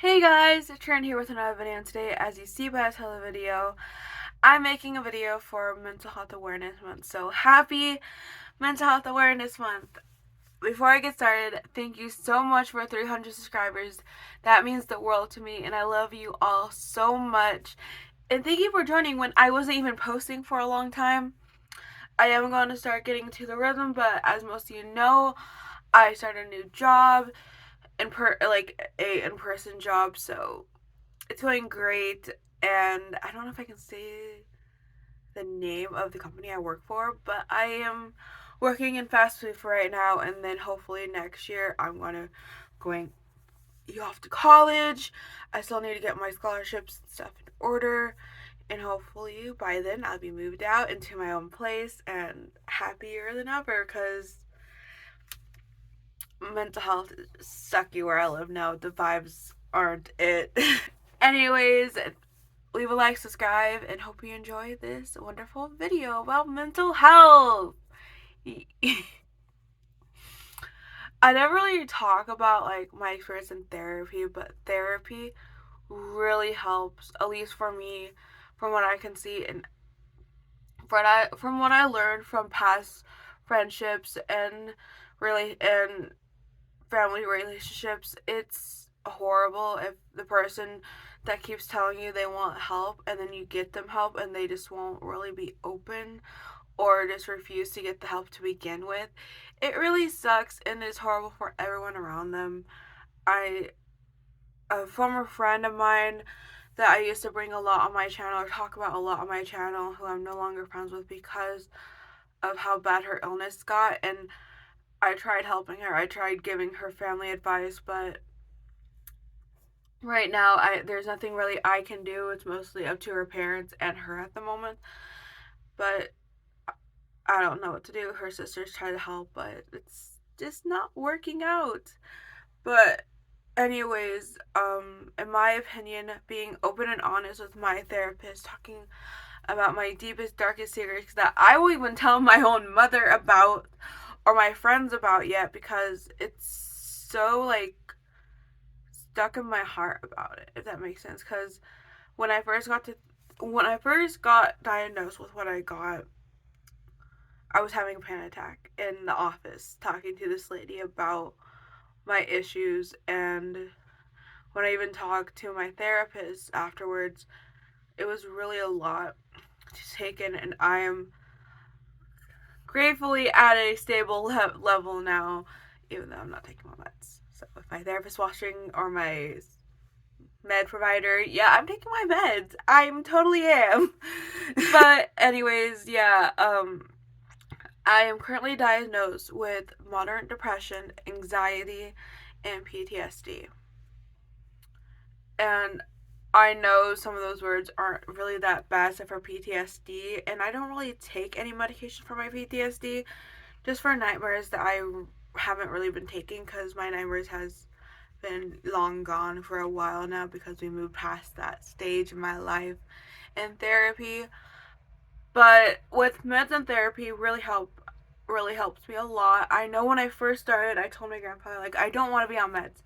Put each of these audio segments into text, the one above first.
Hey guys, it's Sharon here with another video, and today, as you see by the title of the video, I'm making a video for Mental Health Awareness Month. So happy Mental Health Awareness Month! Before I get started, thank you so much for 300 subscribers. That means the world to me, and I love you all so much. And thank you for joining when I wasn't even posting for a long time. I am going to start getting into the rhythm, but as most of you know, I started a new job a in-person job, so it's going great. And I don't know if I can say the name of the company I work for, but I am working in fast food for right now, and then hopefully next year I'm going off to college. I still need to get my scholarships and stuff in order, and hopefully by then I'll be moved out into my own place and happier than ever, because mental health is sucky where I live now. The vibes aren't it. Anyways, leave a like, subscribe, and hope you enjoy this wonderful video about mental health. I never really talk about like my experience in therapy, but therapy really helps, at least for me, from what I can see, and from what I learned from past friendships and family relationships. It's horrible if the person that keeps telling you they want help and then you get them help and they just won't really be open or just refuse to get the help to begin with. It really sucks and it's horrible for everyone around them. I A former friend of mine that I used to bring a lot on my channel or talk about a lot on my channel, who I'm no longer friends with because of how bad her illness got, and I tried helping her. I tried giving her family advice, but right now there's nothing really I can do. It's mostly up to her parents and her at the moment. But I don't know what to do. Her sisters try to help, but it's just not working out. But anyways, in my opinion, being open and honest with my therapist, talking about my deepest, darkest secrets that I won't even tell my own mother about or my friends about yet, because it's so like stuck in my heart about it, if that makes sense. Because when I first got to when I first got diagnosed with what I got, I was having a panic attack in the office talking to this lady about my issues. And when I even talked to my therapist afterwards, it was really a lot to take in, and I am gratefully at a stable level now, even though I'm not taking my meds. So if my therapist watching or my med provider, yeah, I'm taking my meds. I'm totally am. But anyways, yeah, I am currently diagnosed with moderate depression, anxiety, and PTSD. And I know some of those words aren't really that bad except for PTSD, and I don't really take any medication for my PTSD, just for nightmares that I haven't really been taking, because my nightmares has been long gone for a while now because we moved past that stage in my life. And therapy, but with meds and therapy really helps me a lot. I know when I first started, I told my grandfather, like, I don't want to be on meds.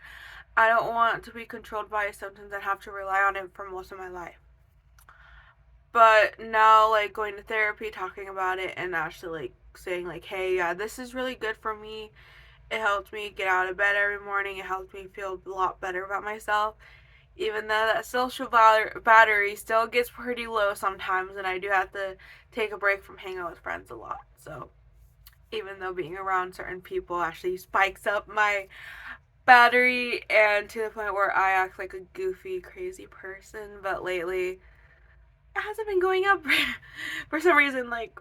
I don't want to be controlled by symptoms and have to rely on it for most of my life. But now, like, going to therapy, talking about it, and actually like saying like, hey, yeah, this is really good for me. It helps me get out of bed every morning. It helps me feel a lot better about myself. Even though that social battery still gets pretty low sometimes, and I do have to take a break from hanging out with friends a lot. So even though being around certain people actually spikes up my battery, and to the point where I act like a goofy, crazy person, but lately it hasn't been going up for some reason. Like,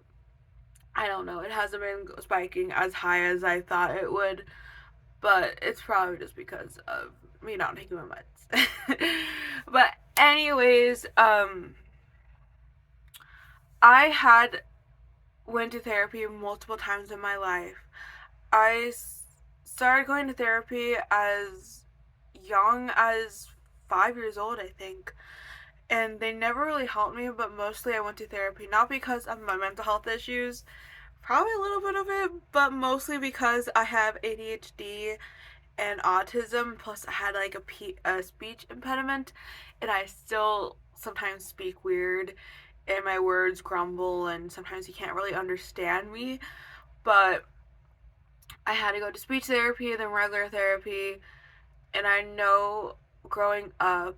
I don't know, it hasn't been spiking as high as I thought it would, but it's probably just because of me not taking my meds. But anyways, I had went to therapy multiple times in my life. I started going to therapy as young as 5 years old, I think. And they never really helped me, but mostly I went to therapy not because of my mental health issues, probably a little bit of it, but mostly because I have ADHD and autism, plus I had like a speech impediment, and I still sometimes speak weird and my words grumble, and sometimes you can't really understand me. But I had to go to speech therapy, then regular therapy, and I know growing up,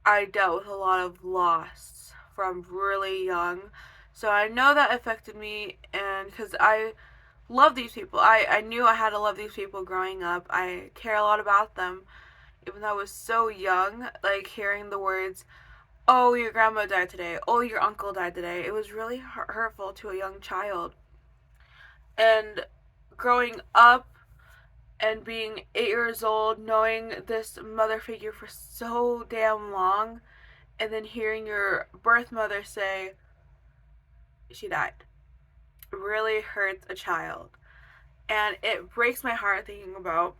I dealt with a lot of loss from really young. So I know that affected me, and because I love these people, I knew I had to love these people growing up. I care a lot about them, even though I was so young. Like hearing the words, "Oh, your grandma died today. Oh, your uncle died today." It was really hurtful to a young child. And growing up and being 8 years old, knowing this mother figure for so damn long, and then hearing your birth mother say she died really hurts a child. And it breaks my heart thinking about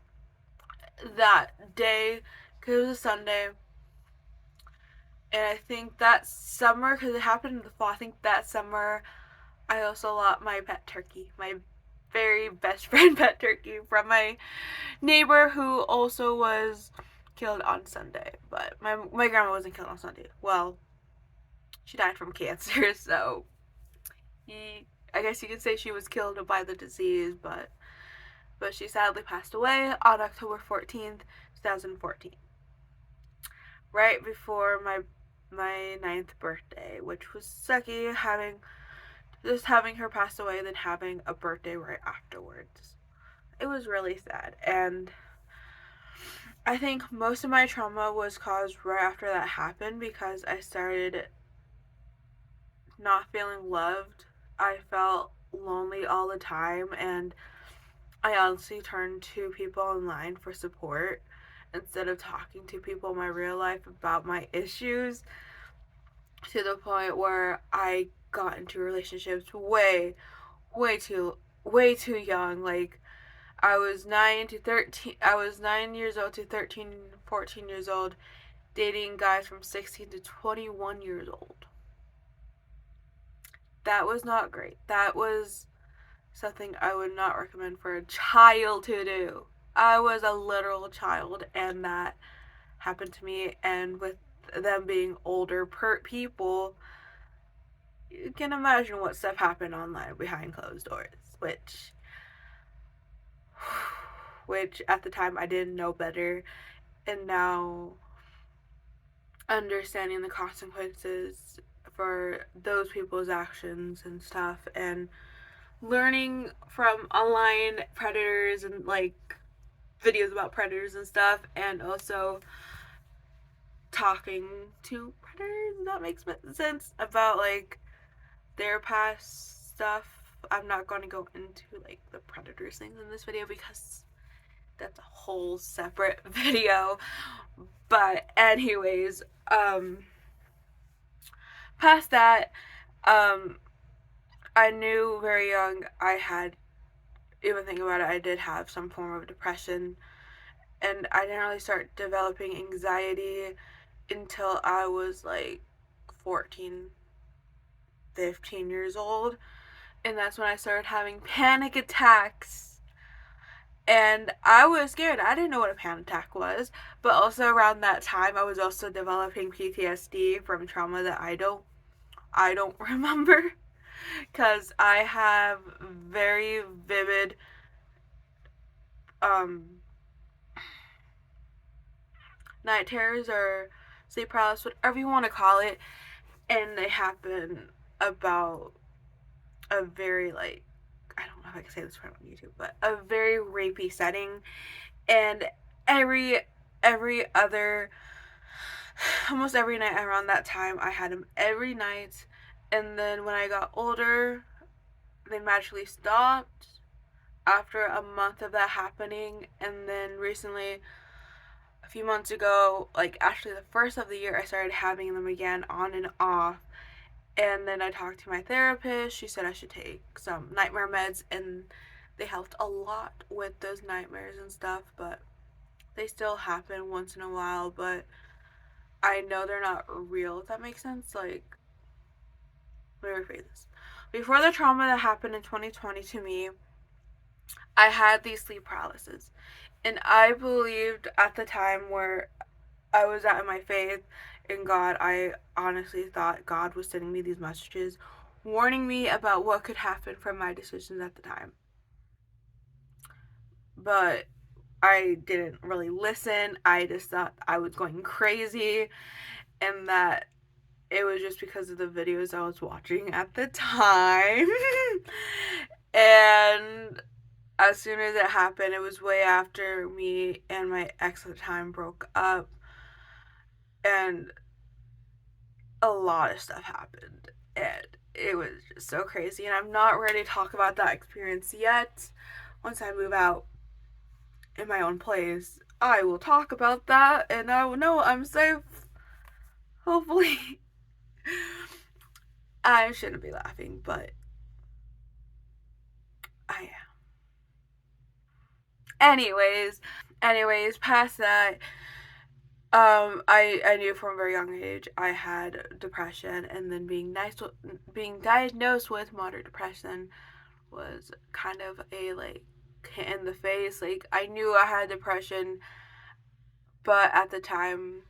that day, because it was a Sunday. And I think that summer, because it happened in the fall, I think that summer I also lost my pet turkey, my very best friend pet turkey, from my neighbor who also was killed on Sunday. But my grandma wasn't killed on Sunday. Well, she died from cancer, so I guess you could say she was killed by the disease, but she sadly passed away on October 14th, 2014, right before my 9th birthday, which was sucky, having her pass away, then having a birthday right afterwards. It was really sad, and I think most of my trauma was caused right after that happened, because I started not feeling loved. I felt lonely all the time, and I honestly turned to people online for support instead of talking to people in my real life about my issues, to the point where I got into relationships way too young. Like I was 9 years old to 13, 14 years old, dating guys from 16 to 21 years old. That was not great. That was something I would not recommend for a child to do. I was a literal child, and that happened to me. And with them being older people, you can imagine what stuff happened online behind closed doors, which at the time I didn't know better, and now understanding the consequences for those people's actions and stuff, and learning from online predators and like videos about predators and stuff, and also talking to predators, that makes sense, about like their past stuff. I'm not going to go into like the predators things in this video, because that's a whole separate video. But anyways, past that, um I knew very young I had, even thinking about it, I did have some form of depression, and I didn't really start developing anxiety until I was like 14, 15 years old. And that's when I started having panic attacks. And I was scared. I didn't know what a panic attack was. But also around that time, I was also developing PTSD from trauma that I don't remember, because I have very vivid um night terrors or sleep paralysis, whatever you want to call it, and they happen about a very, like, I don't know if I can say this right on YouTube, but a very rapey setting. And every other, almost every night around that time, I had them every night. And then when I got older, they magically stopped after a month of that happening. And then recently, a few months ago, like actually the first of the year, I started having them again on and off. And then I talked to my therapist. She said I should take some nightmare meds, and they helped a lot with those nightmares and stuff, but they still happen once in a while. But I know they're not real, if that makes sense. Like, let me rephrase this. Before the trauma that happened in 2020 to me, I had these sleep paralysis. And I believed at the time where I was at in my faith in God, I honestly thought God was sending me these messages warning me about what could happen from my decisions at the time. But I didn't really listen. I just thought I was going crazy and that it was just because of the videos I was watching at the time. And as soon as it happened, it was way after me and my ex at the time broke up, and a lot of stuff happened. And it was just so crazy. And I'm not ready to talk about that experience yet. Once I move out in my own place, I will talk about that and I will know I'm safe. Hopefully. I shouldn't be laughing, but I am. Anyways, past that, I knew from a very young age I had depression, and then being diagnosed with moderate depression was kind of a like hit in the face. Like I knew I had depression, but at the time,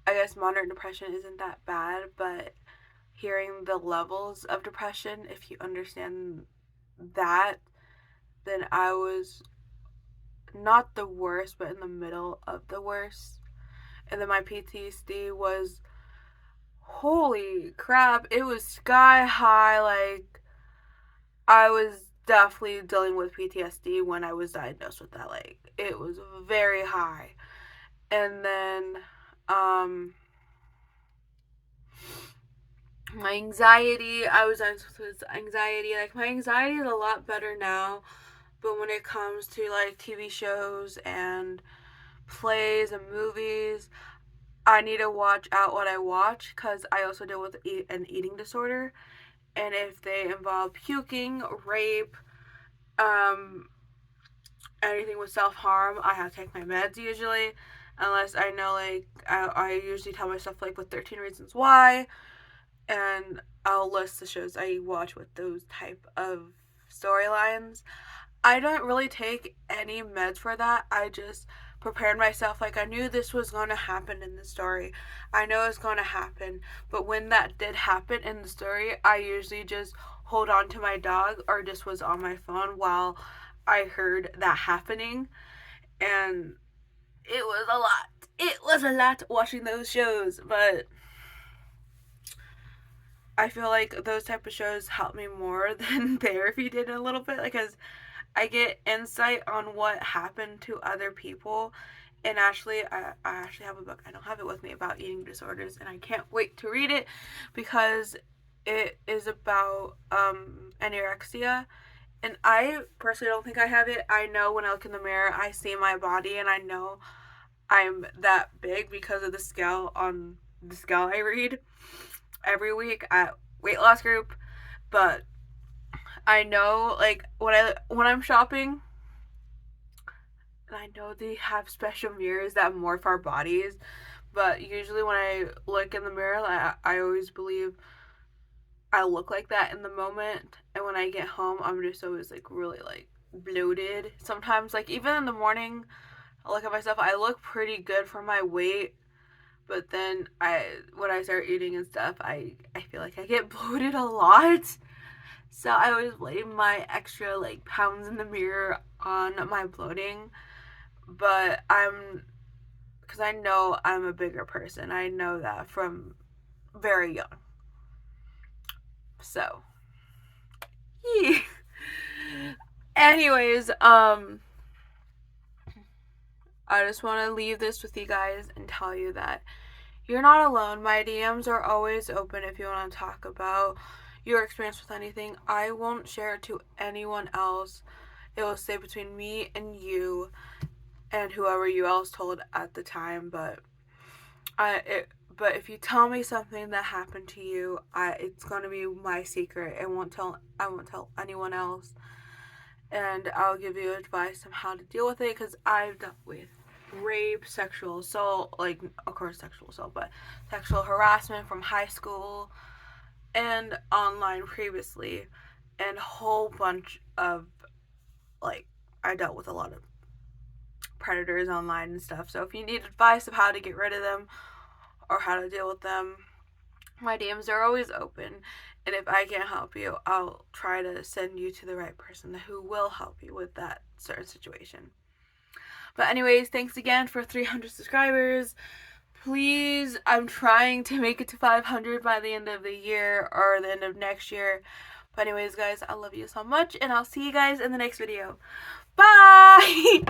I guess moderate depression isn't that bad. But hearing the levels of depression, if you understand that, then I was not the worst, but in the middle of the worst. And then my PTSD was, holy crap, it was sky high. Like, I was definitely dealing with PTSD when I was diagnosed with that. Like, it was very high. And then, my anxiety, I was diagnosed with anxiety. Like, my anxiety is a lot better now. But when it comes to, like, TV shows and plays and movies, I need to watch out what I watch because I also deal with an eating disorder. And if they involve puking, rape, um, anything with self harm, I have to take my meds usually. Unless I know, like, I usually tell myself, like, with 13 Reasons Why, and I'll list the shows I watch with those type of storylines. I don't really take any meds for that. I just prepared myself like I knew this was going to happen in the story. I know it's going to happen. But when that did happen in the story, I usually just hold on to my dog or just was on my phone while I heard that happening. And it was a lot. It was a lot watching those shows, but I feel like those type of shows help me more than therapy did a little bit because I get insight on what happened to other people. And actually, I actually have a book. I don't have it with me about eating disorders, and I can't wait to read it because it is about anorexia. And I personally don't think I have it. I know when I look in the mirror, I see my body, and I know I'm that big because of the scale I read every week at weight loss group. But I know, like, when I'm shopping, and I know they have special mirrors that morph our bodies, but usually when I look in the mirror, I always believe I look like that in the moment, and when I get home, I'm just always like really like bloated. Sometimes, like, even in the morning, I look at myself, I look pretty good for my weight, but then when I start eating and stuff, I feel like I get bloated a lot. So I always blame my extra like pounds in the mirror on my bloating, but because I know I'm a bigger person. I know that from very young. So, yeah. Anyways, I just want to leave this with you guys and tell you that you're not alone. My DMs are always open if you want to talk about your experience with anything. I won't share it to anyone else. It will stay between me and you and whoever you else told at the time, but if you tell me something that happened to you, it's gonna be my secret. I won't tell anyone else, and I'll give you advice on how to deal with it because I've dealt with rape, sexual assault, like of course sexual assault, but sexual harassment from high school and online previously, and a whole bunch of like I dealt with a lot of predators online and stuff. So if you need advice of how to get rid of them or how to deal with them, my DMs are always open. And if I can't help you, I'll try to send you to the right person who will help you with that certain situation. But anyways, thanks again for 300 subscribers. Please, I'm trying to make it to 500 by the end of the year or the end of next year. But anyways, guys, I love you so much, and I'll see you guys in the next video. Bye!